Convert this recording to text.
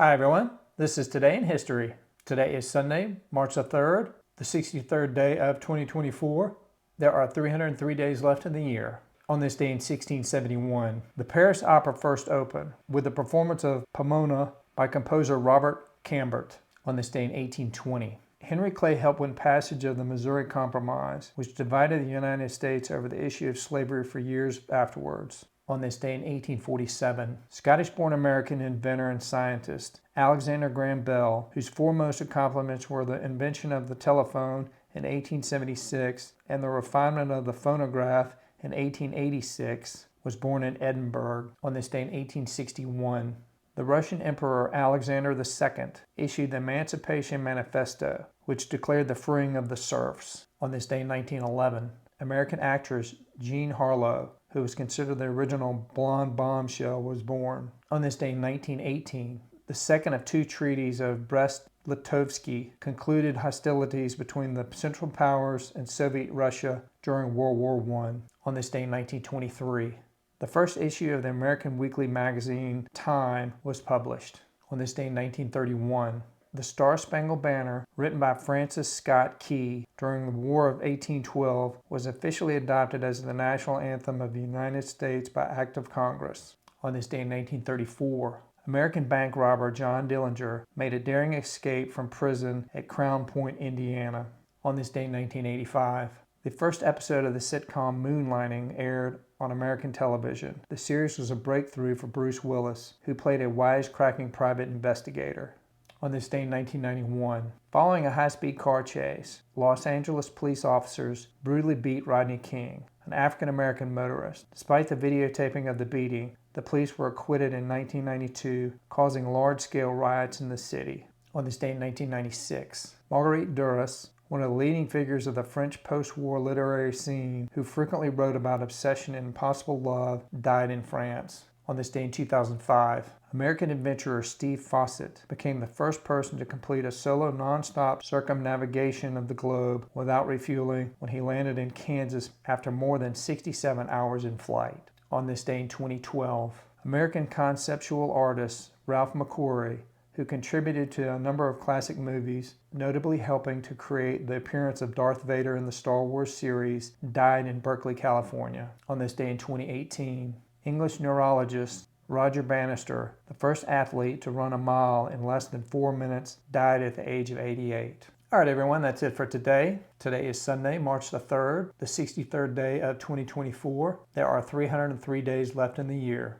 Hi everyone, this is Today in History. Today is Sunday, March the 3rd, the 63rd day of 2024. There are 303 days left in the year. On this day in 1671, the Paris Opera first opened with the performance of Pomona by composer Robert Cambert. On this day in 1820, Henry Clay helped win passage of the Missouri Compromise, which divided the United States over the issue of slavery for years afterwards. On this day in 1847, Scottish-born American inventor and scientist Alexander Graham Bell, whose foremost accomplishments were the invention of the telephone in 1876 and the refinement of the phonograph in 1886, was born in Edinburgh. On this day in 1861, the Russian Emperor Alexander II issued the Emancipation Manifesto, which declared the freeing of the serfs. On this day in 1911, American actress Jean Harlow, who was considered the original blonde bombshell, was born. On this day in 1918, the second of two treaties of Brest-Litovsk concluded hostilities between the Central Powers and Soviet Russia during World War I. On this day in 1923, the first issue of the American weekly magazine Time was published. On this day in 1931, the Star-Spangled Banner, written by Francis Scott Key during the War of 1812, was officially adopted as the national anthem of the United States by act of Congress. On this day in 1934, American bank robber John Dillinger made a daring escape from prison at Crown Point, Indiana. On this day in 1985, the first episode of the sitcom Moonlighting aired on American television. The series was a breakthrough for Bruce Willis, who played a wisecracking private investigator. On this day in 1991, following a high-speed car chase, Los Angeles police officers brutally beat Rodney King, an African-American motorist. Despite the videotaping of the beating, the police were acquitted in 1992, causing large-scale riots in the city. On this day in 1996, Marguerite Duras, one of the leading figures of the French post-war literary scene, who frequently wrote about obsession and impossible love, died in France. On this day in 2005, American adventurer Steve Fossett became the first person to complete a solo non-stop circumnavigation of the globe without refueling when he landed in Kansas after more than 67 hours in flight. On this day in 2012, American conceptual artist Ralph McQuarrie, who contributed to a number of classic movies, notably helping to create the appearance of Darth Vader in the Star Wars series, died in Berkeley, California. On this day in 2018, English neurologist Roger Bannister, the first athlete to run a mile in less than 4 minutes, died at the age of 88. All right, everyone, that's it for today. Today is Sunday, March the 3rd, the 63rd day of 2024. There are 303 days left in the year.